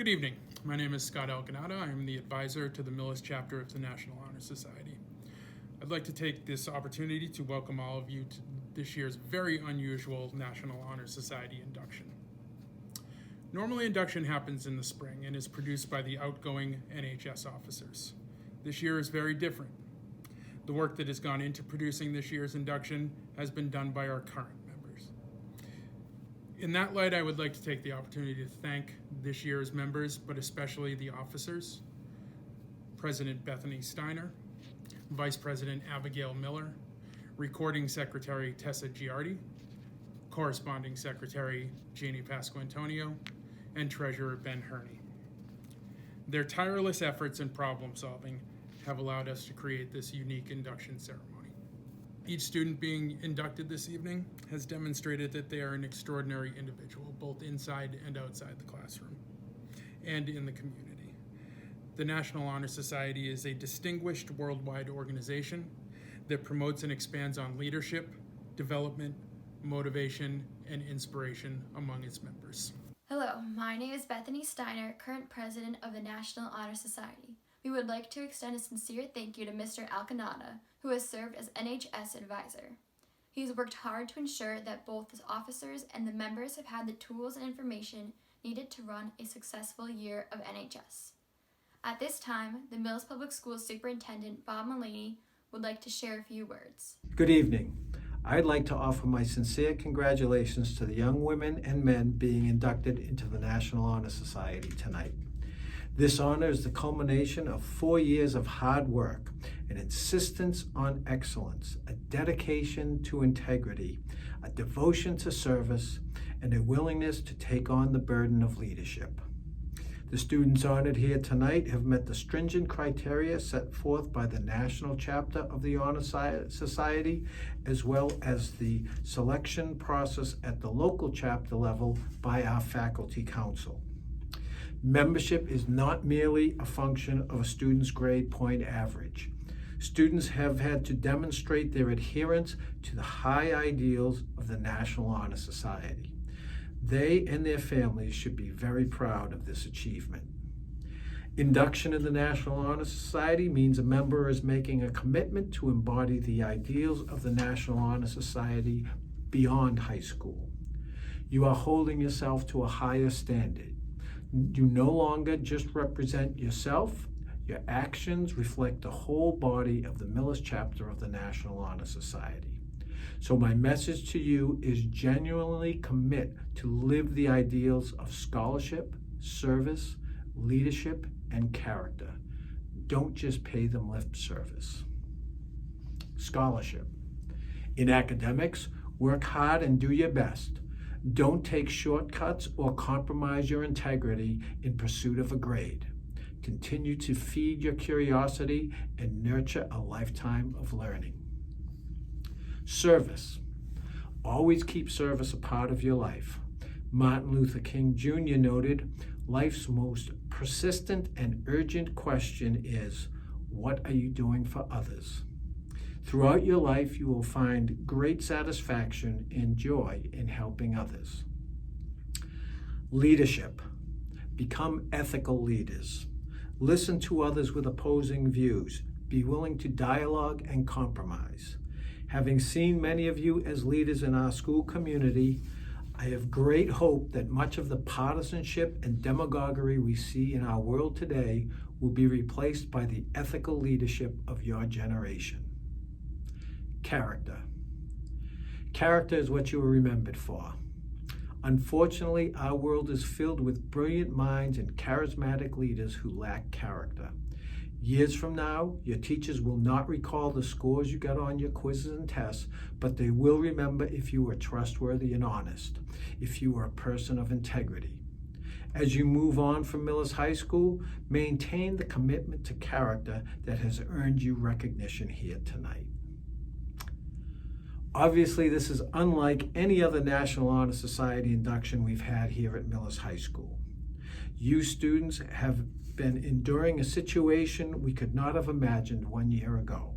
Good evening. My name is Scott Alcanada. I am the advisor to the Millis chapter of the National Honor Society. I'd like to take this opportunity to welcome all of you to this year's very unusual National Honor Society induction. Normally, induction happens in the spring and is produced by the outgoing NHS officers. This year is very different. The work that has gone into producing this year's induction has been done by our current members. In that light, I would like to take the opportunity to thank this year's members, but especially the officers, President Bethany Steiner, Vice President Abigail Miller, Recording Secretary Tessa Giardi, Corresponding Secretary Jeannie Pasquantonio, and Treasurer Ben Herney. Their tireless efforts and problem solving have allowed us to create this unique induction ceremony. Each student being inducted this evening has demonstrated that they are an extraordinary individual, both inside and outside the classroom, and in the community. The National Honor Society is a distinguished worldwide organization that promotes and expands on leadership, development, motivation, and inspiration among its members. Hello, my name is Bethany Steiner, current president of the National Honor Society. We would like to extend a sincere thank you to Mr. Alcanada, who has served as NHS advisor. He has worked hard to ensure that both the officers and the members have had the tools and information needed to run a successful year of NHS. At this time, the Millis Public Schools Superintendent Bob Mullaney would like to share a few words. Good evening. I'd like to offer my sincere congratulations to the young women and men being inducted into the National Honor Society tonight. This honor is the culmination of 4 years of hard work, an insistence on excellence, a dedication to integrity, a devotion to service, and a willingness to take on the burden of leadership. The students honored here tonight have met the stringent criteria set forth by the national chapter of the Honor Society, as well as the selection process at the local chapter level by our faculty council. Membership is not merely a function of a student's grade point average. Students have had to demonstrate their adherence to the high ideals of the National Honor Society. They and their families should be very proud of this achievement. Induction in the National Honor Society means a member is making a commitment to embody the ideals of the National Honor Society beyond high school. You are holding yourself to a higher standard. You no longer just represent yourself. Your actions reflect the whole body of the Millis chapter of the National Honor Society. So my message to you is genuinely commit to live the ideals of scholarship, service, leadership, and character. Don't just pay them lip service. Scholarship. In academics, work hard and do your best. Don't take shortcuts or compromise your integrity in pursuit of a grade. Continue to feed your curiosity and nurture a lifetime of learning. Service. Always keep service a part of your life. Martin Luther King Jr. noted, life's most persistent and urgent question is, what are you doing for others? Throughout your life, you will find great satisfaction and joy in helping others. Leadership. Become ethical leaders. Listen to others with opposing views. Be willing to dialogue and compromise. Having seen many of you as leaders in our school community, I have great hope that much of the partisanship and demagoguery we see in our world today will be replaced by the ethical leadership of your generation. Character. Character is what you are remembered for. Unfortunately, our world is filled with brilliant minds and charismatic leaders who lack character. Years from now, your teachers will not recall the scores you got on your quizzes and tests, but they will remember if you were trustworthy and honest, if you were a person of integrity. As you move on from Millis High School, maintain the commitment to character that has earned you recognition here tonight. Obviously, this is unlike any other National Honor Society induction we've had here at Millis High School. You students have been enduring a situation we could not have imagined 1 year ago.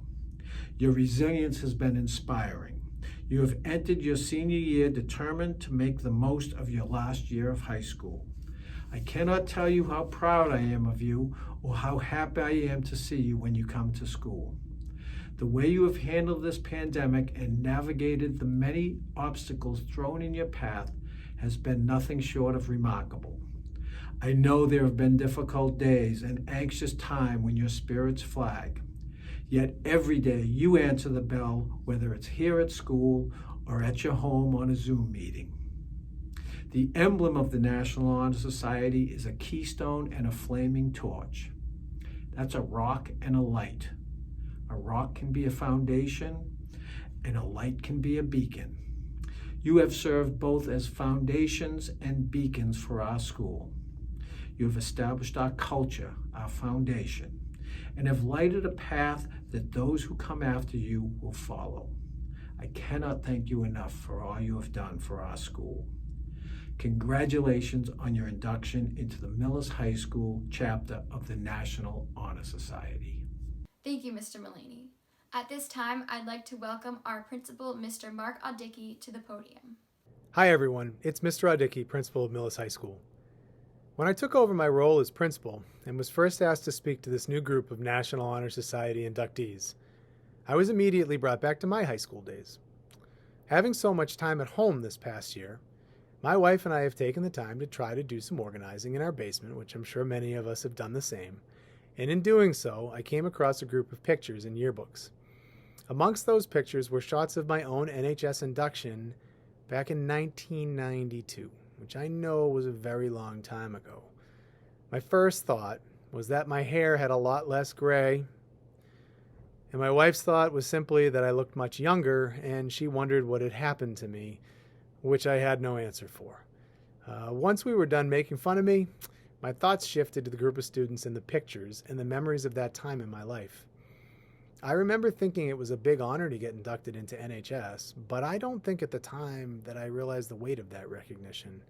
Your resilience has been inspiring. You have entered your senior year determined to make the most of your last year of high school. I cannot tell you how proud I am of you or how happy I am to see you when you come to school. The way you have handled this pandemic and navigated the many obstacles thrown in your path has been nothing short of remarkable. I know there have been difficult days and anxious time when your spirits flag. Yet every day you answer the bell, whether it's here at school or at your home on a Zoom meeting. The emblem of the National Honor Society is a keystone and a flaming torch. That's a rock and a light. A rock can be a foundation, and a light can be a beacon. You have served both as foundations and beacons for our school. You have established our culture, our foundation, and have lighted a path that those who come after you will follow. I cannot thank you enough for all you have done for our school. Congratulations on your induction into the Millis High School chapter of the National Honor Society. Thank you, Mr. Mullaney. At this time, I'd like to welcome our principal, Mr. Mark Audicki, to the podium. Hi everyone, it's Mr. Audicki, principal of Millis High School. When I took over my role as principal and was first asked to speak to this new group of National Honor Society inductees, I was immediately brought back to my high school days. Having so much time at home this past year, my wife and I have taken the time to try to do some organizing in our basement, which I'm sure many of us have done the same. And in doing so, I came across a group of pictures in yearbooks. Amongst those pictures were shots of my own NHS induction back in 1992, which I know was a very long time ago. My first thought was that my hair had a lot less gray, and my wife's thought was simply that I looked much younger, and she wondered what had happened to me, which I had no answer for. Once we were done making fun of me, my thoughts shifted to the group of students in the pictures and the memories of that time in my life. I remember thinking it was a big honor to get inducted into NHS, but I don't think at the time that I realized the weight of that recognition.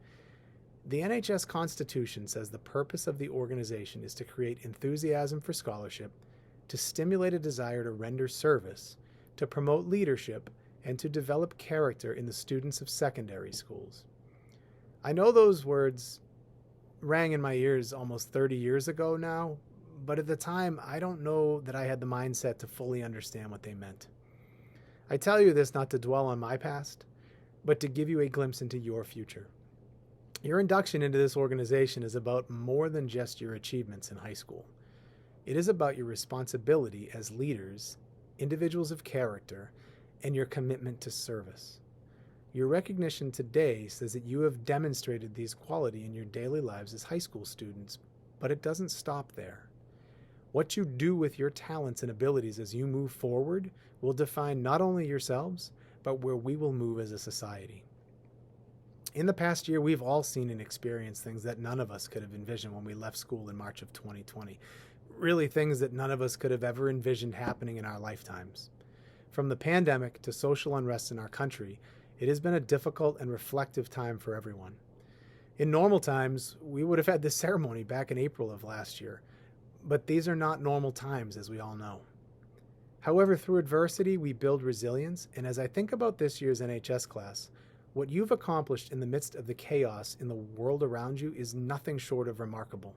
The NHS Constitution says the purpose of the organization is to create enthusiasm for scholarship, to stimulate a desire to render service, to promote leadership, and to develop character in the students of secondary schools. I know those words rang in my ears almost 30 years ago now, but at the time, I don't know that I had the mindset to fully understand what they meant. I tell you this not to dwell on my past, but to give you a glimpse into your future. Your induction into this organization is about more than just your achievements in high school. It is about your responsibility as leaders, individuals of character, and your commitment to service. Your recognition today says that you have demonstrated these qualities in your daily lives as high school students, but it doesn't stop there. What you do with your talents and abilities as you move forward will define not only yourselves, but where we will move as a society. In the past year, we've all seen and experienced things that none of us could have envisioned when we left school in March of 2020. Really things that none of us could have ever envisioned happening in our lifetimes. From the pandemic to social unrest in our country, it has been a difficult and reflective time for everyone. In normal times, we would have had this ceremony back in April of last year, but these are not normal times, as we all know. However, through adversity, we build resilience, and as I think about this year's NHS class, what you've accomplished in the midst of the chaos in the world around you is nothing short of remarkable.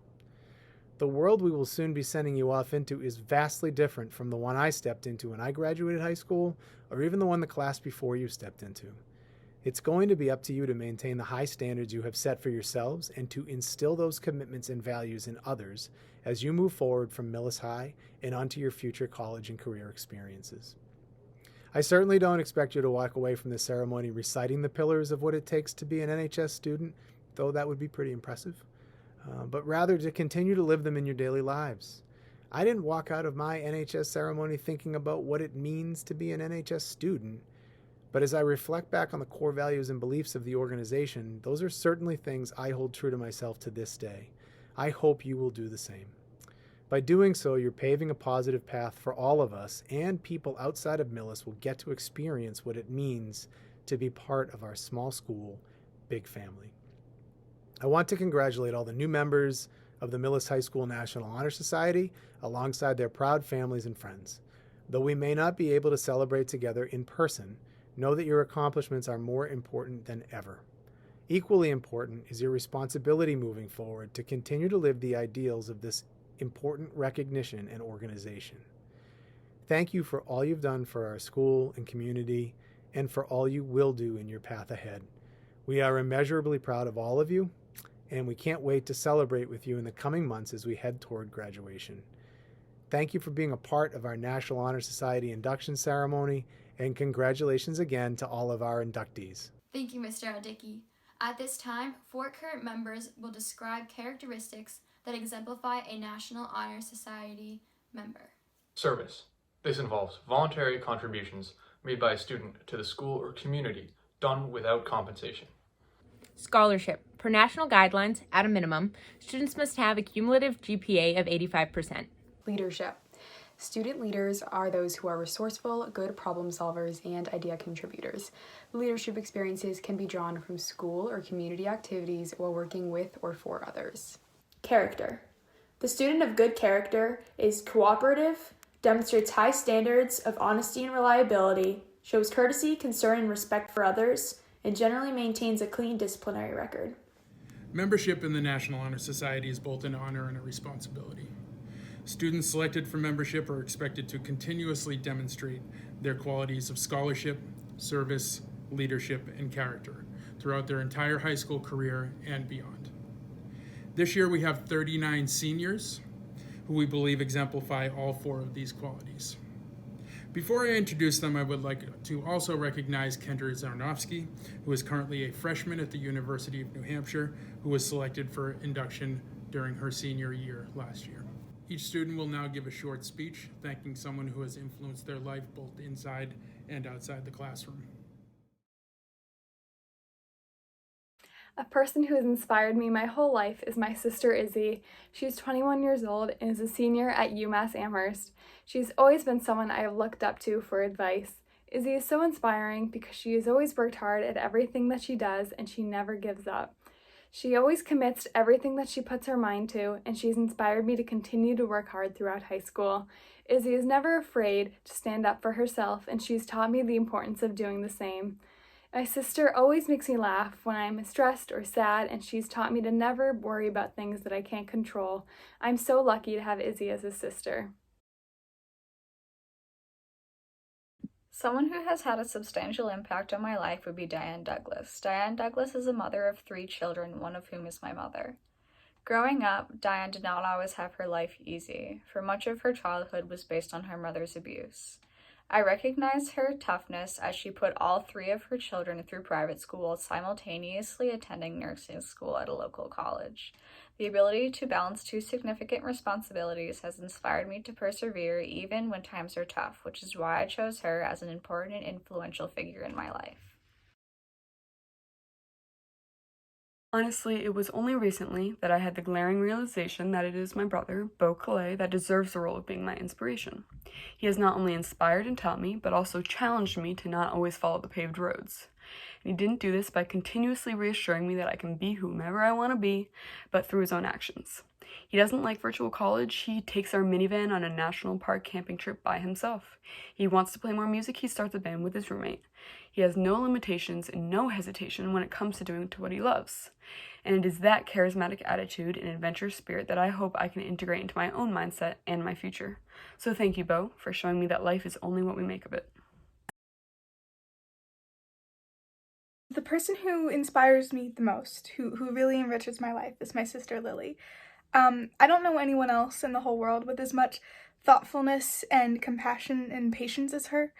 The world we will soon be sending you off into is vastly different from the one I stepped into when I graduated high school, or even the one the class before you stepped into. It's going to be up to you to maintain the high standards you have set for yourselves and to instill those commitments and values in others as you move forward from Millis High and onto your future college and career experiences. I certainly don't expect you to walk away from this ceremony reciting the pillars of what it takes to be an NHS student, though that would be pretty impressive. But rather to continue to live them in your daily lives. I didn't walk out of my NHS ceremony thinking about what it means to be an NHS student, but as I reflect back on the core values and beliefs of the organization, those are certainly things I hold true to myself to this day. I hope you will do the same. By doing so, you're paving a positive path for all of us, and people outside of Millis will get to experience what it means to be part of our small school, big family. I want to congratulate all the new members of the Millis High School National Honor Society alongside their proud families and friends. Though we may not be able to celebrate together in person, know that your accomplishments are more important than ever. Equally important is your responsibility moving forward to continue to live the ideals of this important recognition and organization. Thank you for all you've done for our school and community, and for all you will do in your path ahead. We are immeasurably proud of all of you, and we can't wait to celebrate with you in the coming months as we head toward graduation. Thank you for being a part of our National Honor Society induction ceremony, and congratulations again to all of our inductees. Thank you, Mr. Aldicki. At this time, 4 current members will describe characteristics that exemplify a National Honor Society member. Service. This involves voluntary contributions made by a student to the school or community, done without compensation. Scholarship. Per national guidelines, at a minimum, students must have a cumulative GPA of 85%. Leadership. Student leaders are those who are resourceful, good problem solvers, and idea contributors. Leadership experiences can be drawn from school or community activities while working with or for others. Character. The student of good character is cooperative, demonstrates high standards of honesty and reliability, shows courtesy, concern, and respect for others, and generally maintains a clean disciplinary record. Membership in the National Honor Society is both an honor and a responsibility. Students selected for membership are expected to continuously demonstrate their qualities of scholarship, service, leadership, and character throughout their entire high school career and beyond. This year we have 39 seniors who we believe exemplify all 4 of these qualities. Before I introduce them, I would like to also recognize Kendra Zarnowski, who is currently a freshman at the University of New Hampshire, who was selected for induction during her senior year last year. Each student will now give a short speech thanking someone who has influenced their life both inside and outside the classroom. A person who has inspired me my whole life is my sister Izzy. She's 21 years old and is a senior at UMass Amherst. She's always been someone I have looked up to for advice. Izzy is so inspiring because she has always worked hard at everything that she does and she never gives up. She always commits to everything that she puts her mind to, and she's inspired me to continue to work hard throughout high school. Izzy is never afraid to stand up for herself, and she's taught me the importance of doing the same. My sister always makes me laugh when I'm stressed or sad, and she's taught me to never worry about things that I can't control. I'm so lucky to have Izzy as a sister. Someone who has had a substantial impact on my life would be Diane Douglas. Diane Douglas is a mother of 3 children, one of whom is my mother. Growing up, Diane did not always have her life easy, for much of her childhood was based on her mother's abuse. I recognize her toughness as she put all 3 of her children through private school, simultaneously attending nursing school at a local college. The ability to balance 2 significant responsibilities has inspired me to persevere even when times are tough, which is why I chose her as an important and influential figure in my life. Honestly, it was only recently that I had the glaring realization that it is my brother, Beau Calais, that deserves the role of being my inspiration. He has not only inspired and taught me, but also challenged me to not always follow the paved roads. And he didn't do this by continuously reassuring me that I can be whomever I want to be, but through his own actions. He doesn't like virtual college. He takes our minivan on a national park camping trip by himself. He wants to play more music. He starts a band with his roommate. He has no limitations and no hesitation when it comes to doing what he loves. And it is that charismatic attitude and adventure spirit that I hope I can integrate into my own mindset and my future. So thank you, Beau, for showing me that life is only what we make of it. The person who inspires me the most, who really enriches my life, is my sister Lily. I don't know anyone else in the whole world with as much thoughtfulness and compassion and patience as her,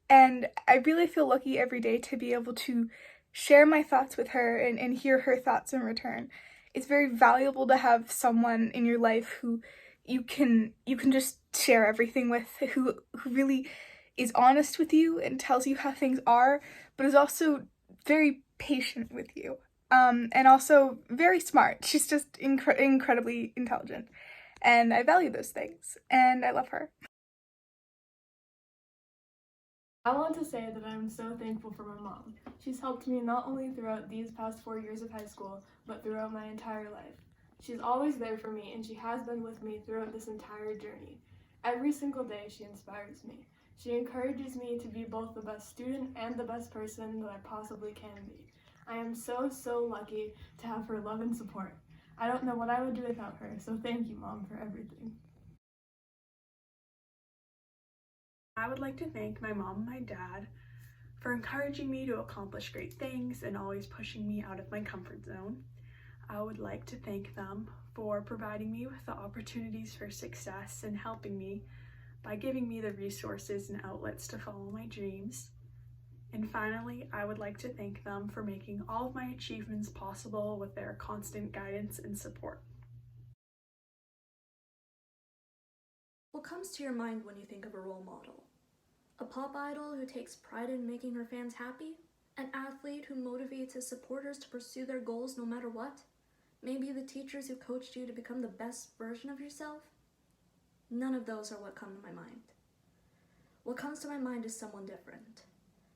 and I really feel lucky every day to be able to share my thoughts with her and hear her thoughts in return. It's very valuable to have someone in your life who you can just share everything with, who really is honest with you and tells you how things are, but is also very patient with you, and also very smart. She's just incredibly intelligent, and I value those things, and I love her. I want to say that I'm so thankful for my mom. She's helped me not only throughout these past 4 years of high school, but throughout my entire life. She's always there for me, and she has been with me throughout this entire journey. Every single day she inspires me. She encourages me to be both the best student and the best person that I possibly can be. I am so, so lucky to have her love and support. I don't know what I would do without her, so thank you, Mom, for everything. I would like to thank my mom and my dad for encouraging me to accomplish great things and always pushing me out of my comfort zone. I would like to thank them for providing me with the opportunities for success and helping me by giving me the resources and outlets to follow my dreams. And finally, I would like to thank them for making all of my achievements possible with their constant guidance and support. What comes to your mind when you think of a role model? A pop idol who takes pride in making her fans happy? An athlete who motivates his supporters to pursue their goals no matter what? Maybe the teachers who coached you to become the best version of yourself? None of those are what come to my mind. What comes to my mind is someone different.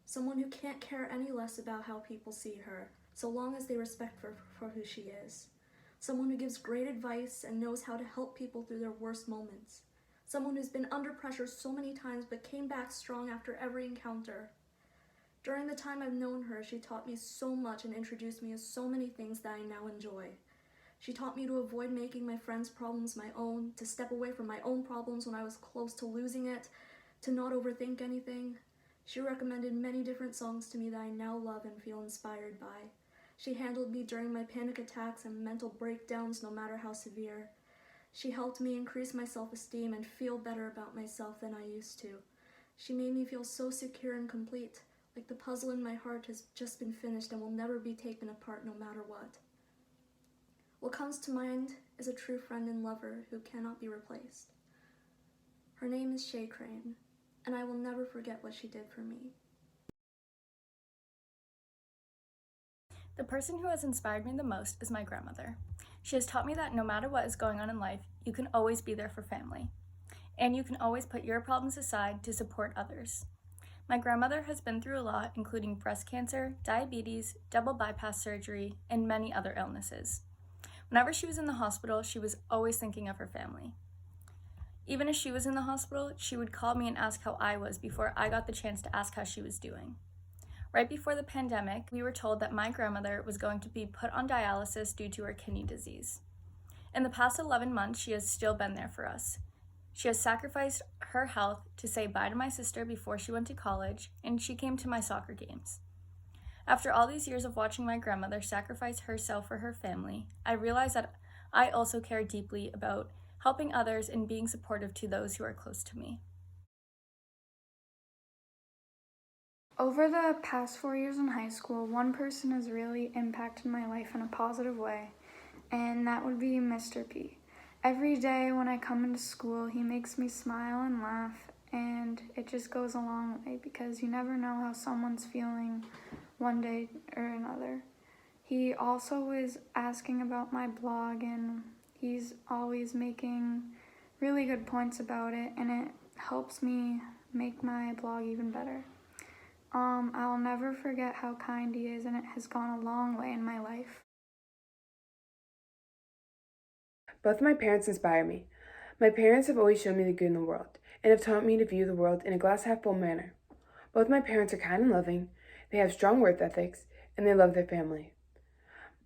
Someone who can't care any less about how people see her, so long as they respect her for who she is. Someone who gives great advice and knows how to help people through their worst moments. Someone who's been under pressure so many times but came back strong after every encounter. During the time I've known her, she taught me so much and introduced me to so many things that I now enjoy. She taught me to avoid making my friends' problems my own, to step away from my own problems when I was close to losing it, to not overthink anything. She recommended many different songs to me that I now love and feel inspired by. She handled me during my panic attacks and mental breakdowns, no matter how severe. She helped me increase my self-esteem and feel better about myself than I used to. She made me feel so secure and complete, like the puzzle in my heart has just been finished and will never be taken apart no matter what. What comes to mind is a true friend and lover who cannot be replaced. Her name is Shay Crane, and I will never forget what she did for me. The person who has inspired me the most is my grandmother. She has taught me that no matter what is going on in life, you can always be there for family. And you can always put your problems aside to support others. My grandmother has been through a lot, including breast cancer, diabetes, double bypass surgery, and many other illnesses. Whenever she was in the hospital, she was always thinking of her family. Even as she was in the hospital, she would call me and ask how I was before I got the chance to ask how she was doing. Right before the pandemic, we were told that my grandmother was going to be put on dialysis due to her kidney disease. In the past 11 months, she has still been there for us. She has sacrificed her health to say bye to my sister before she went to college, and she came to my soccer games. After all these years of watching my grandmother sacrifice herself for her family, I realized that I also care deeply about helping others and being supportive to those who are close to me. Over the past 4 years in high school, one person has really impacted my life in a positive way, and that would be Mr. P. Every day when I come into school, he makes me smile and laugh, and it just goes a long way because you never know how someone's feeling one day or another. He also is asking about my blog, and he's always making really good points about it, and it helps me make my blog even better. I'll never forget how kind he is, and it has gone a long way in my life. Both my parents inspire me. My parents have always shown me the good in the world, and have taught me to view the world in a glass-half-full manner. Both my parents are kind and loving, they have strong work ethics, and they love their family.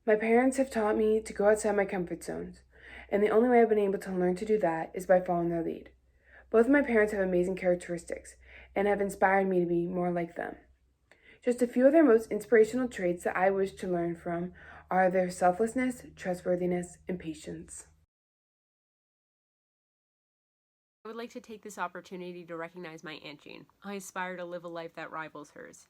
My parents have taught me to go outside my comfort zones, and the only way I've been able to learn to do that is by following their lead. Both of my parents have amazing characteristics, and have inspired me to be more like them. Just a few of their most inspirational traits that I wish to learn from are their selflessness, trustworthiness, and patience. I would like to take this opportunity to recognize my Aunt Jean. I aspire to live a life that rivals hers.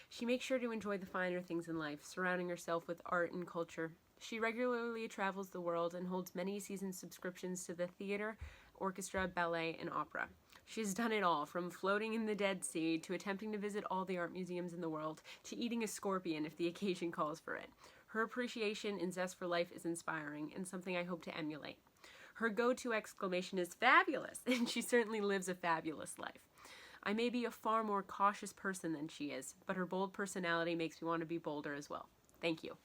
She makes sure to enjoy the finer things in life, surrounding herself with art and culture. She regularly travels the world and holds many season subscriptions to the theater, orchestra, ballet, and opera. She's done it all, from floating in the Dead Sea to attempting to visit all the art museums in the world, to eating a scorpion if the occasion calls for it. Her appreciation and zest for life is inspiring and something I hope to emulate. Her go-to exclamation is fabulous, and she certainly lives a fabulous life. I may be a far more cautious person than she is, but her bold personality makes me want to be bolder as well. Thank you.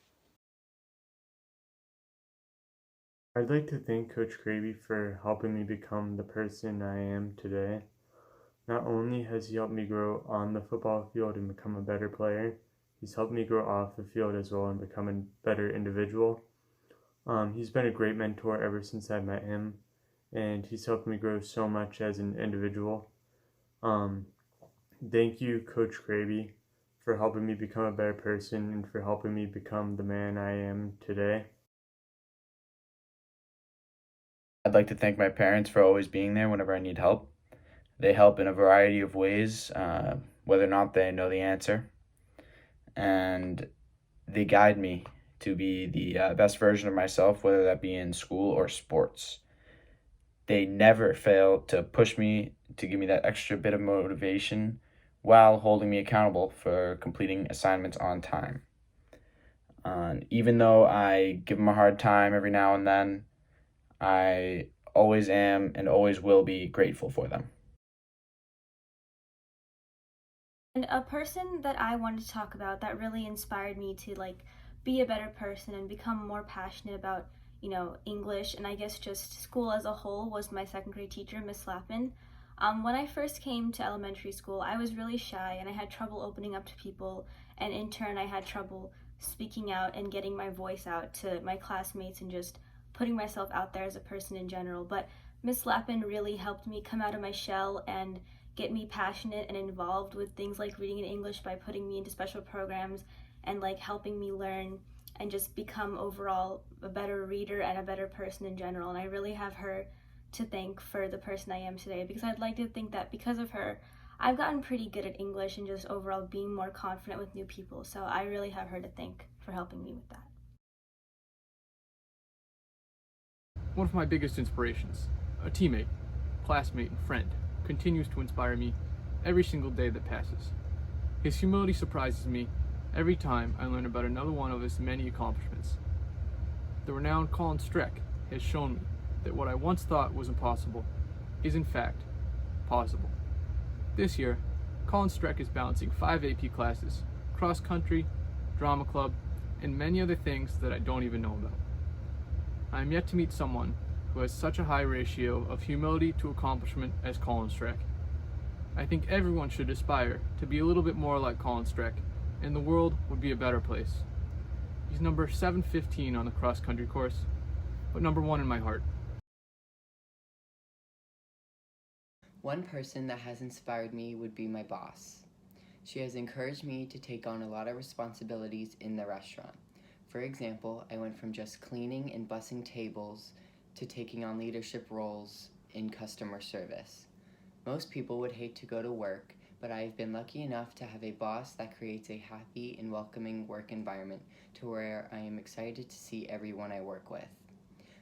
I'd like to thank Coach Gravy for helping me become the person I am today. Not only has he helped me grow on the football field and become a better player, He's helped me grow off the field as well and become a better individual. He's been a great mentor ever since I met him, and he's helped me grow so much as an individual. Thank you, Coach Kraby, for helping me become a better person and for helping me become the man I am today. I'd like to thank my parents for always being there whenever I need help. They help in a variety of ways, whether or not they know the answer. And they guide me to be the best version of myself, whether that be in school or sports. They never fail to push me, to give me that extra bit of motivation while holding me accountable for completing assignments on time. Even though I give them a hard time every now and then, I always am and always will be grateful for them. And a person that I wanted to talk about that really inspired me to be a better person and become more passionate about, English and I guess just school as a whole was my second grade teacher, Miss Lappin. When I first came to elementary school, I was really shy and I had trouble opening up to people, and in turn I had trouble speaking out and getting my voice out to my classmates and just putting myself out there as a person in general. But Miss Lappin really helped me come out of my shell and get me passionate and involved with things like reading in English by putting me into special programs and helping me learn and just become overall a better reader and a better person in general. And I really have her to thank for the person I am today, because I'd like to think that because of her, I've gotten pretty good at English and just overall being more confident with new people. So I really have her to thank for helping me with that. One of my biggest inspirations, a teammate, classmate, and friend, continues to inspire me every single day that passes. His humility surprises me every time I learn about another one of his many accomplishments. The renowned Colin Streck has shown me that what I once thought was impossible is in fact possible. This year, Colin Streck is balancing 5 AP classes, cross country, drama club, and many other things that I don't even know about. I am yet to meet someone who has such a high ratio of humility to accomplishment as Colin Streck. I think everyone should aspire to be a little bit more like Colin Streck, and the world would be a better place. He's number 715 on the cross-country course, but number 1 in my heart. One person that has inspired me would be my boss. She has encouraged me to take on a lot of responsibilities in the restaurant. For example, I went from just cleaning and bussing tables to taking on leadership roles in customer service. Most people would hate to go to work, but I have been lucky enough to have a boss that creates a happy and welcoming work environment to where I am excited to see everyone I work with.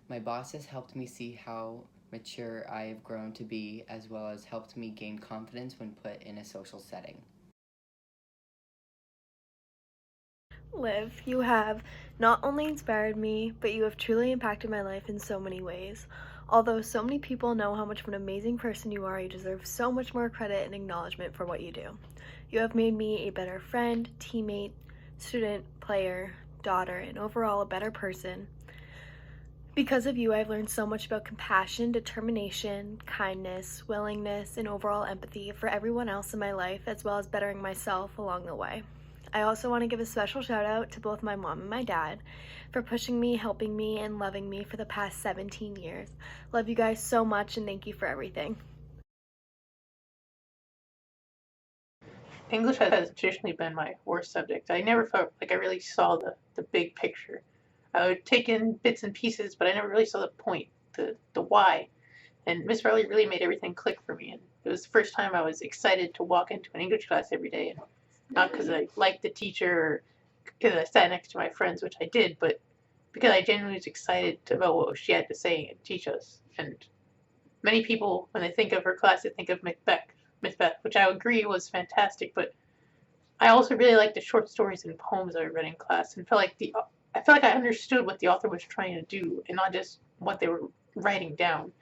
My boss has helped me see how mature I have grown to be, as well as helped me gain confidence when put in a social setting. Liv, you have not only inspired me, but you have truly impacted my life in so many ways. Although so many people know how much of an amazing person you are, you deserve so much more credit and acknowledgement for what you do. You have made me a better friend, teammate, student, player, daughter, and overall a better person. Because of you, I've learned so much about compassion, determination, kindness, willingness, and overall empathy for everyone else in my life, as well as bettering myself along the way. I also want to give a special shout out to both my mom and my dad for pushing me, helping me, and loving me for the past 17 years. Love you guys so much, and thank you for everything. English has traditionally been my worst subject. I never felt like I really saw the big picture. I would take in bits and pieces, but I never really saw the point, the why. And Miss Farley really made everything click for me. And it was the first time I was excited to walk into an English class every day. And not because I liked the teacher or because I sat next to my friends, which I did, but because I genuinely was excited about what she had to say and teach us. And many people, when they think of her class, they think of Macbeth, which I agree was fantastic, but I also really liked the short stories and poems I read in class, and I felt like I understood what the author was trying to do and not just what they were writing down.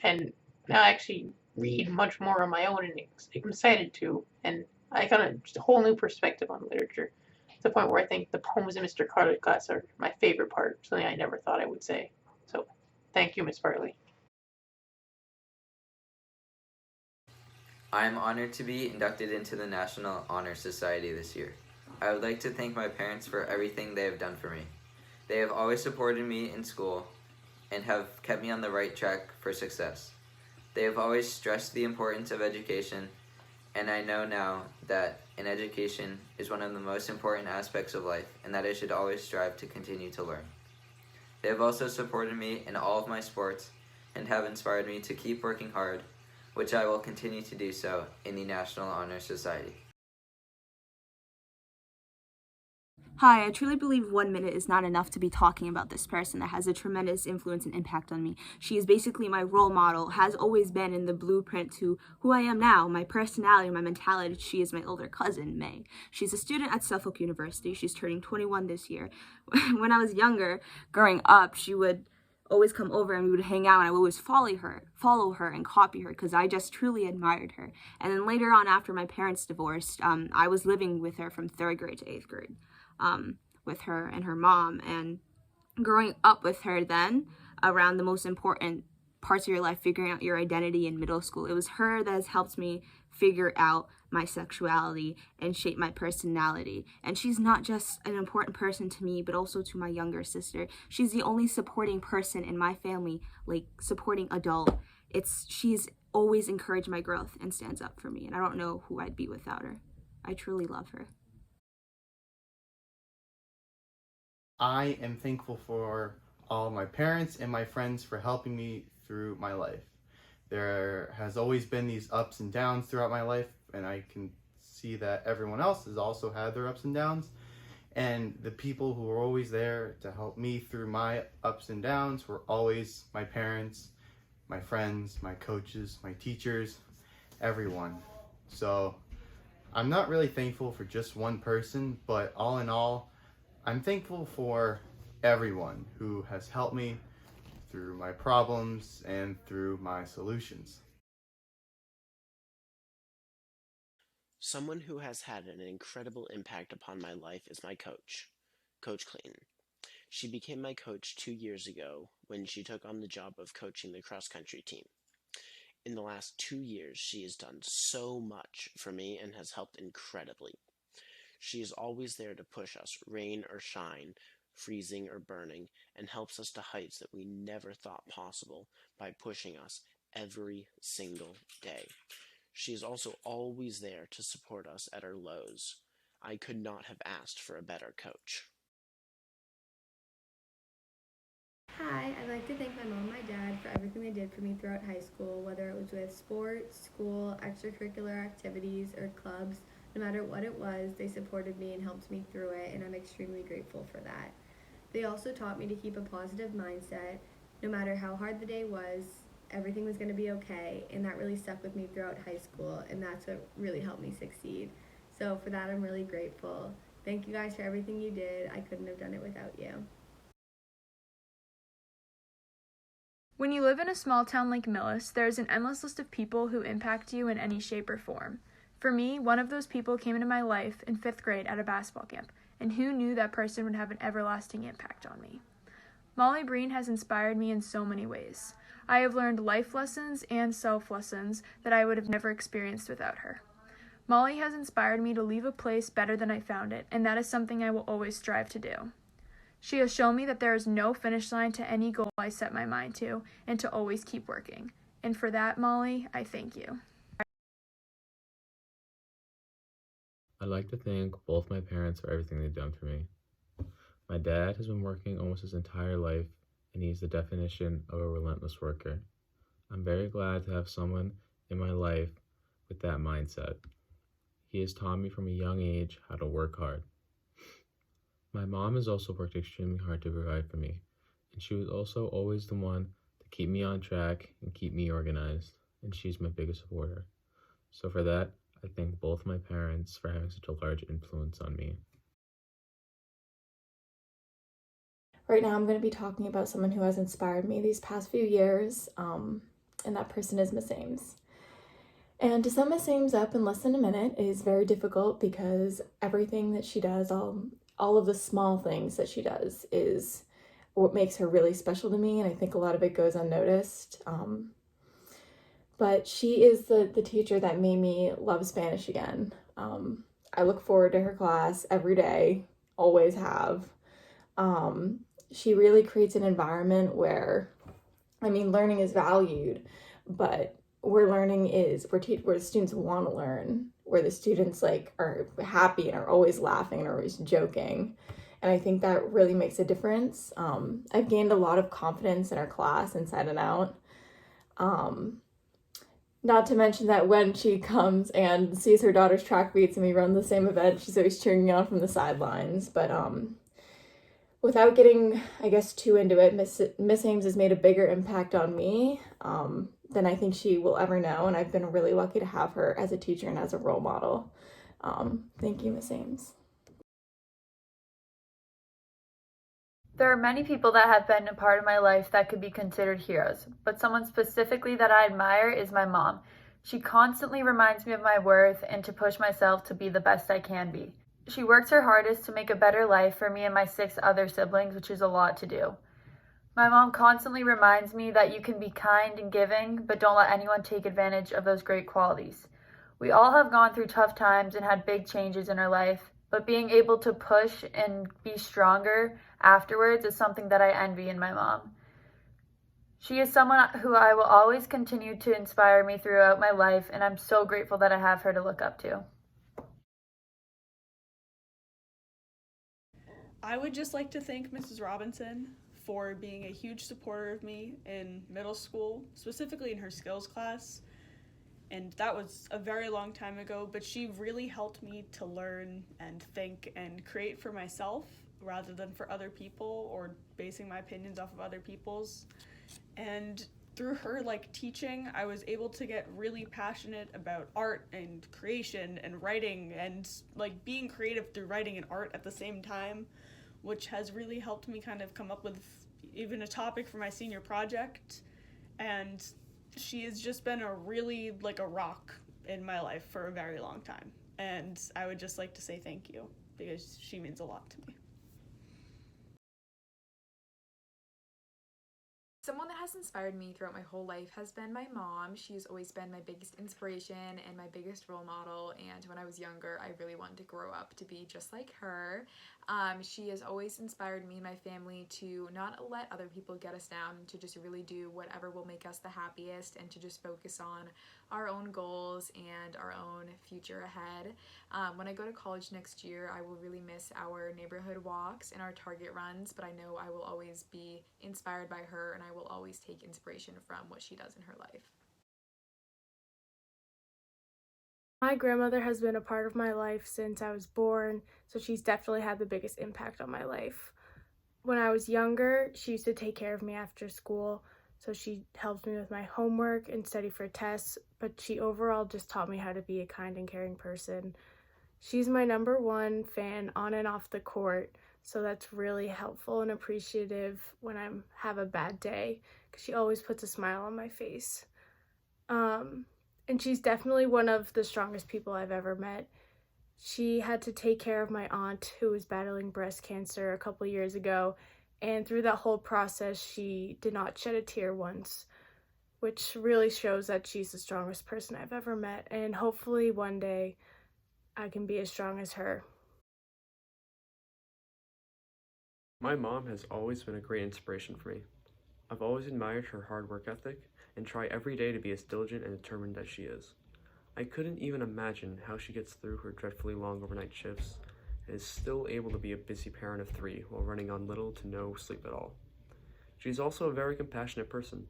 And now I actually read much more on my own and I'm excited to, and I got just a whole new perspective on literature, to the point where I think the poems in Mr. Carter's class are my favorite part, something I never thought I would say. So, thank you, Miss Farley. I am honored to be inducted into the National Honor Society this year. I would like to thank my parents for everything they have done for me. They have always supported me in school and have kept me on the right track for success. They have always stressed the importance of education, and I know now that an education is one of the most important aspects of life and that I should always strive to continue to learn. They have also supported me in all of my sports and have inspired me to keep working hard, which I will continue to do so in the National Honor Society. Hi, I truly believe 1 minute is not enough to be talking about this person that has a tremendous influence and impact on me. She is basically my role model, has always been in the blueprint to who I am now, my personality, my mentality. She is my older cousin, May. She's a student at Suffolk University. She's turning 21 this year. When I was younger, growing up, she would always come over and we would hang out, and I would always follow her and copy her because I just truly admired her. And then later on, after my parents divorced, I was living with her from 3rd grade to 8th grade. With her and her mom, and growing up with her then around the most important parts of your life, figuring out your identity in middle school. It was her that has helped me figure out my sexuality and shape my personality. And she's not just an important person to me, but also to my younger sister. She's the only supporting person in my family, like supporting adult. She's always encouraged my growth and stands up for me, and I don't know who I'd be without her. I truly love her. I am thankful for all my parents and my friends for helping me through my life. There has always been these ups and downs throughout my life, and I can see that everyone else has also had their ups and downs. And the people who were always there to help me through my ups and downs were always my parents, my friends, my coaches, my teachers, everyone. So I'm not really thankful for just one person, but all in all, I'm thankful for everyone who has helped me through my problems and through my solutions. Someone who has had an incredible impact upon my life is my coach, Coach Clayton. She became my coach 2 years ago when she took on the job of coaching the cross-country team. In the last 2 years, she has done so much for me and has helped incredibly. She is always there to push us, rain or shine, freezing or burning, and helps us to heights that we never thought possible by pushing us every single day. She is also always there to support us at our lows. I could not have asked for a better coach. Hi, I'd like to thank my mom and my dad for everything they did for me throughout high school, whether it was with sports, school, extracurricular activities, or clubs. No matter what it was, they supported me and helped me through it, and I'm extremely grateful for that. They also taught me to keep a positive mindset. No matter how hard the day was, everything was going to be okay, and that really stuck with me throughout high school, and that's what really helped me succeed. So for that, I'm really grateful. Thank you guys for everything you did. I couldn't have done it without you. When you live in a small town like Millis, there is an endless list of people who impact you in any shape or form. For me, one of those people came into my life in 5th grade at a basketball camp, and who knew that person would have an everlasting impact on me? Molly Breen has inspired me in so many ways. I have learned life lessons and self lessons that I would have never experienced without her. Molly has inspired me to leave a place better than I found it, and that is something I will always strive to do. She has shown me that there is no finish line to any goal I set my mind to, and to always keep working. And for that, Molly, I thank you. I'd like to thank both my parents for everything they've done for me. My dad has been working almost his entire life, and he's the definition of a relentless worker. I'm very glad to have someone in my life with that mindset. He has taught me from a young age how to work hard. My mom has also worked extremely hard to provide for me, and she was also always the one to keep me on track and keep me organized, and she's my biggest supporter. So for that, I thank both my parents for having such a large influence on me. Right now I'm going to be talking about someone who has inspired me these past few years, and that person is Miss Ames. And to sum Miss Ames up in less than a minute is very difficult because everything that she does, all of the small things that she does is what makes her really special to me, and I think a lot of it goes unnoticed. But she is the teacher that made me love Spanish again. I look forward to her class every day, always have. She really creates an environment where, learning is valued, but where learning is, where the students want to learn, where the students are happy and are always laughing and are always joking. And I think that really makes a difference. I've gained a lot of confidence in our class inside and out. Not to mention that when she comes and sees her daughter's track meets and we run the same event, she's always cheering me on from the sidelines. But without getting, too into it, Miss Ames has made a bigger impact on me than I think she will ever know. And I've been really lucky to have her as a teacher and as a role model. Thank you, Miss Ames. There are many people that have been a part of my life that could be considered heroes, but someone specifically that I admire is my mom. She constantly reminds me of my worth and to push myself to be the best I can be. She works her hardest to make a better life for me and my 6 other siblings, which is a lot to do. My mom constantly reminds me that you can be kind and giving, but don't let anyone take advantage of those great qualities. We all have gone through tough times and had big changes in our life, but being able to push and be stronger afterwards is something that I envy in my mom. She is someone who I will always continue to inspire me throughout my life, and I'm so grateful that I have her to look up to. I would just like to thank Mrs. Robinson for being a huge supporter of me in middle school, specifically in her skills class. And that was a very long time ago, but she really helped me to learn and think and create for myself rather than for other people or basing my opinions off of other people's. And through her teaching, I was able to get really passionate about art and creation and writing and being creative through writing and art at the same time, which has really helped me kind of come up with even a topic for my senior project. And she has just been a really a rock in my life for a very long time. And I would just like to say thank you because she means a lot to me. Someone that has inspired me throughout my whole life has been my mom. She's always been my biggest inspiration and my biggest role model, and when I was younger, I really wanted to grow up to be just like her. She has always inspired me and my family to not let other people get us down, to just really do whatever will make us the happiest and to just focus on our own goals and our own future ahead. When I go to college next year, I will really miss our neighborhood walks and our Target runs, but I know I will always be inspired by her and I will always take inspiration from what she does in her life. My grandmother has been a part of my life since I was born, so she's definitely had the biggest impact on my life. When I was younger, she used to take care of me after school, so she helped me with my homework and study for tests, but she overall just taught me how to be a kind and caring person. She's my #1 fan on and off the court, so that's really helpful and appreciative when I have a bad day, because she always puts a smile on my face. And she's definitely one of the strongest people I've ever met. She had to take care of my aunt who was battling breast cancer a couple years ago, and through that whole process, she did not shed a tear once, which really shows that she's the strongest person I've ever met, and hopefully one day I can be as strong as her. My mom has always been a great inspiration for me. I've always admired her hard work ethic and try every day to be as diligent and determined as she is. I couldn't even imagine how she gets through her dreadfully long overnight shifts and is still able to be a busy parent of 3 while running on little to no sleep at all. She's also a very compassionate person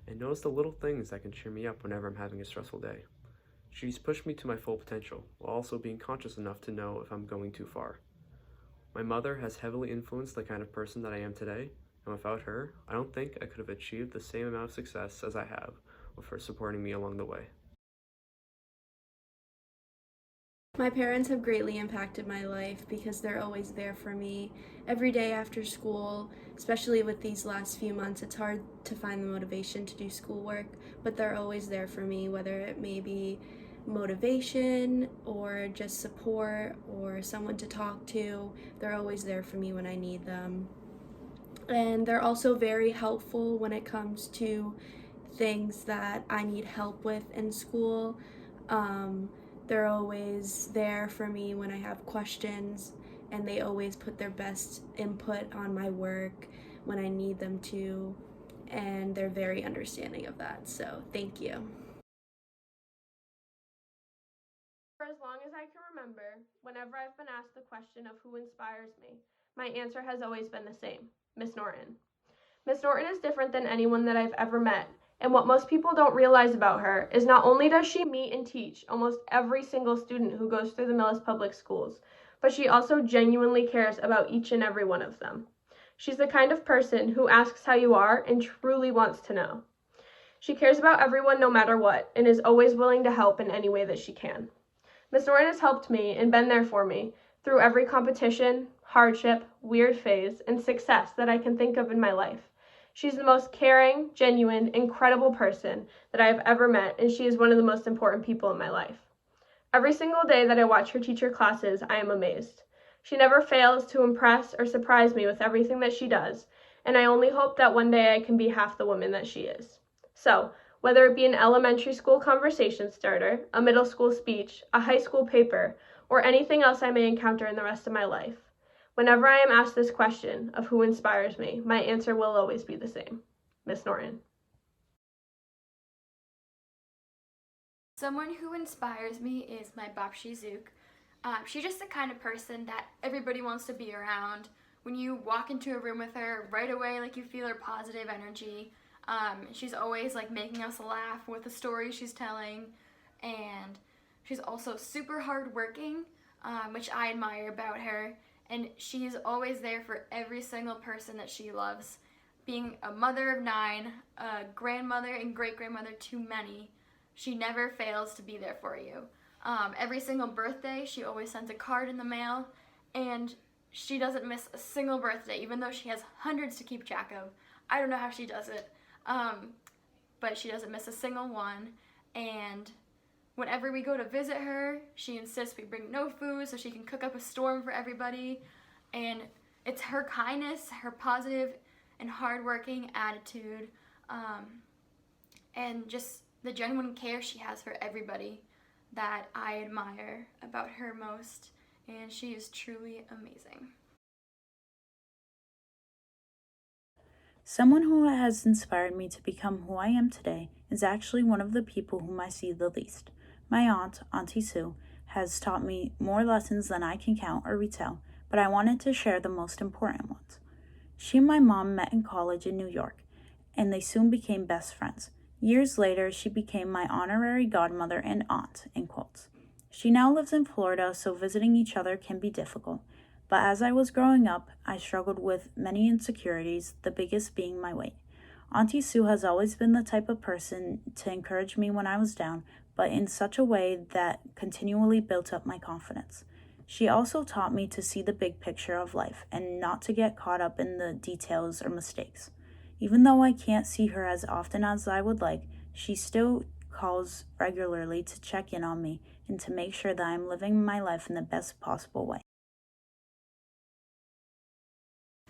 and knows the little things that can cheer me up whenever I'm having a stressful day. She's pushed me to my full potential while also being conscious enough to know if I'm going too far. My mother has heavily influenced the kind of person that I am today, and without her, I don't think I could have achieved the same amount of success as I have with her supporting me along the way. My parents have greatly impacted my life because they're always there for me every day after school, especially with these last few months. It's hard to find the motivation to do schoolwork, but they're always there for me, whether it may be motivation or just support or someone to talk to. They're always there for me when I need them. And they're also very helpful when it comes to things that I need help with in school. they're always there for me when I have questions, and they always put their best input on my work when I need them to, and they're very understanding of that. So thank you. For as long as I can remember, whenever I've been asked the question of who inspires me, my answer has always been the same: Miss Norton. Miss Norton is different than anyone that I've ever met, and what most people don't realize about her is not only does she meet and teach almost every single student who goes through the Millis Public Schools, but she also genuinely cares about each and every one of them. She's the kind of person who asks how you are and truly wants to know. She cares about everyone no matter what, and is always willing to help in any way that she can. Miss Norton has helped me and been there for me through every competition, hardship, weird phase, and success that I can think of in my life. She's the most caring, genuine, incredible person that I have ever met, and she is one of the most important people in my life. Every single day that I watch her teach her classes, I am amazed. She never fails to impress or surprise me with everything that she does, and I only hope that one day I can be half the woman that she is. So, whether it be an elementary school conversation starter, a middle school speech, a high school paper, or anything else I may encounter in the rest of my life, whenever I am asked this question of who inspires me, my answer will always be the same: Miss Norton. Someone who inspires me is my Bapshi Zook. She's just the kind of person that everybody wants to be around. When you walk into a room with her, right away, like, you feel her positive energy. She's always like making us laugh with the stories she's telling, and she's also super hardworking, which I admire about her, and she's always there for every single person that she loves. Being a mother of 9, a grandmother and great-grandmother to many, she never fails to be there for you. Every single birthday, she always sends a card in the mail, and she doesn't miss a single birthday, even though she has hundreds to keep track of. I don't know how she does it. But she doesn't miss a single one, and whenever we go to visit her, she insists we bring no food so she can cook up a storm for everybody, and it's her kindness, her positive and hardworking attitude, and just the genuine care she has for everybody that I admire about her most, and she is truly amazing. Someone who has inspired me to become who I am today is actually one of the people whom I see the least. My aunt, Auntie Sue, has taught me more lessons than I can count or retell, but I wanted to share the most important ones. She and my mom met in college in New York, and they soon became best friends. Years later, she became my honorary godmother and aunt, in quotes. She now lives in Florida, so visiting each other can be difficult. But as I was growing up, I struggled with many insecurities, the biggest being my weight. Auntie Sue has always been the type of person to encourage me when I was down, but in such a way that continually built up my confidence. She also taught me to see the big picture of life and not to get caught up in the details or mistakes. Even though I can't see her as often as I would like, she still calls regularly to check in on me and to make sure that I'm living my life in the best possible way.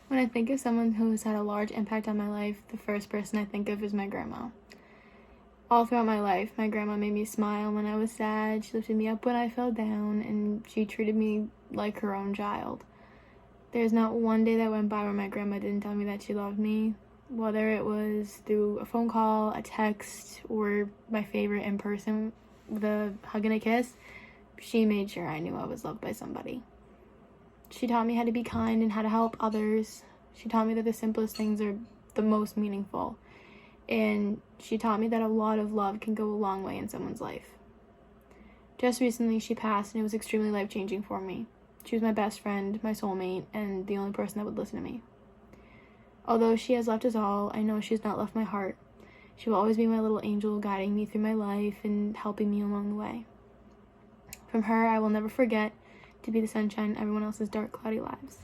When I think of someone who has had a large impact on my life, the first person I think of is my grandma. All throughout my life, my grandma made me smile when I was sad, she lifted me up when I fell down, and she treated me like her own child. There's not one day that went by where my grandma didn't tell me that she loved me, whether it was through a phone call, a text, or my favorite in person with a hug and a kiss. She made sure I knew I was loved by somebody. She taught me how to be kind and how to help others. She taught me that the simplest things are the most meaningful. And she taught me that a lot of love can go a long way in someone's life. Just recently, she passed, and it was extremely life-changing for me. She was my best friend, my soulmate, and the only person that would listen to me. Although she has left us all, I know she has not left my heart. She will always be my little angel, guiding me through my life and helping me along the way. From her, I will never forget to be the sunshine in everyone else's dark, cloudy lives.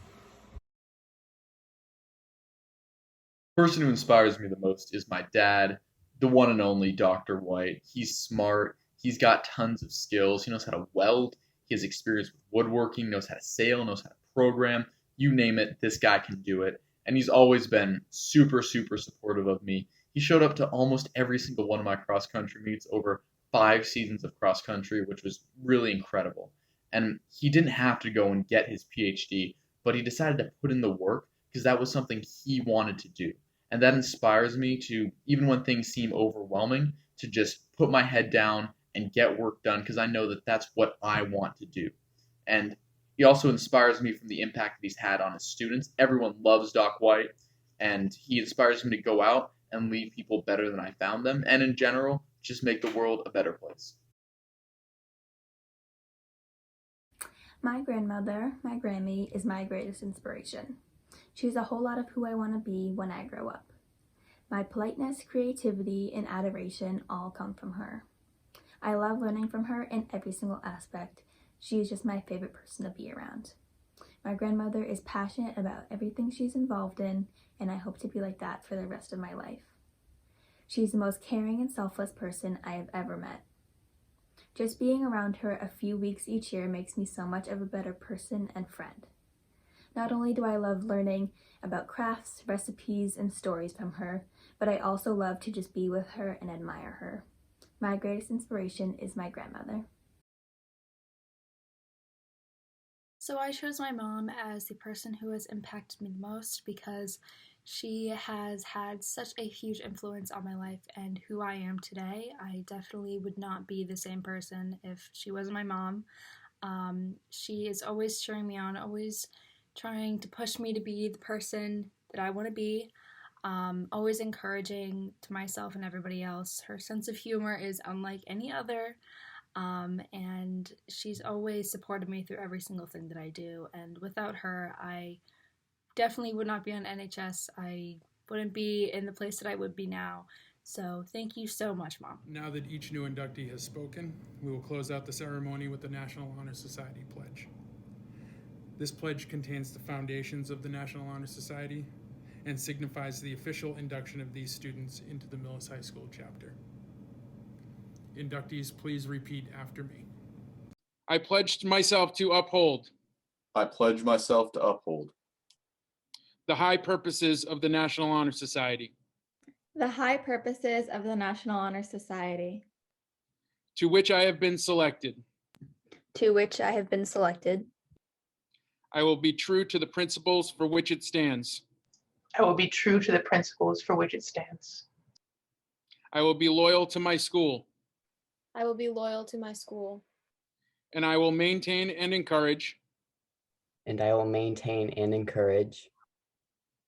The person who inspires me the most is my dad, the one and only Dr. White. He's smart. He's got tons of skills. He knows how to weld. He has experience with woodworking, knows how to sail, knows how to program. You name it, this guy can do it. And he's always been super, super supportive of me. He showed up to almost every single one of my cross-country meets over 5 seasons of cross country, which was really incredible. And he didn't have to go and get his PhD, but he decided to put in the work because that was something he wanted to do. And that inspires me to, even when things seem overwhelming, to just put my head down and get work done because I know that that's what I want to do. And he also inspires me from the impact that he's had on his students. Everyone loves Doc White, and he inspires me to go out and leave people better than I found them, and in general, just make the world a better place. My grandmother, my Grammy, is my greatest inspiration. She's a whole lot of who I want to be when I grow up. My politeness, creativity, and adoration all come from her. I love learning from her in every single aspect. She is just my favorite person to be around. My grandmother is passionate about everything she's involved in, and I hope to be like that for the rest of my life. She's the most caring and selfless person I have ever met. Just being around her a few weeks each year makes me so much of a better person and friend. Not only do I love learning about crafts, recipes, and stories from her, but I also love to just be with her and admire her. My greatest inspiration is my grandmother. So I chose my mom as the person who has impacted me the most because she has had such a huge influence on my life and who I am today. I definitely would not be the same person if she wasn't my mom. She is always cheering me on, always trying to push me to be the person that I want to be, always encouraging to myself and everybody else. Her sense of humor is unlike any other. And she's always supported me through every single thing that I do. And without her, I definitely would not be on NHS. I wouldn't be in the place that I would be now. So thank you so much, Mom. Now that each new inductee has spoken, we will close out the ceremony with the National Honor Society Pledge. This pledge contains the foundations of the National Honor Society and signifies the official induction of these students into the Millis High School chapter. Inductees, please repeat after me. I pledged myself to uphold. I pledge myself to uphold. The high purposes of the National Honor Society. The high purposes of the National Honor Society. To which I have been selected. To which I have been selected. I will be true to the principles for which it stands. I will be true to the principles for which it stands. I will be loyal to my school. I will be loyal to my school. And I will maintain and encourage. And I will maintain and encourage.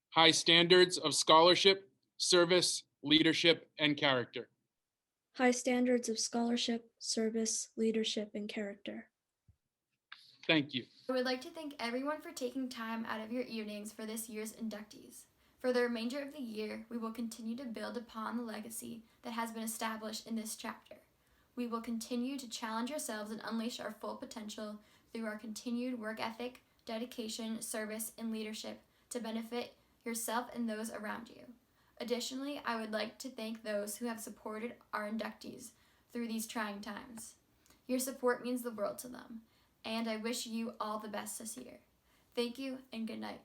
High standards of scholarship, service, leadership, and character. High standards of scholarship, service, leadership, and character. Thank you. I would like to thank everyone for taking time out of your evenings for this year's inductees. For the remainder of the year, we will continue to build upon the legacy that has been established in this chapter. We will continue to challenge ourselves and unleash our full potential through our continued work ethic, dedication, service, and leadership to benefit yourself and those around you. Additionally, I would like to thank those who have supported our inductees through these trying times. Your support means the world to them, and I wish you all the best this year. Thank you and good night.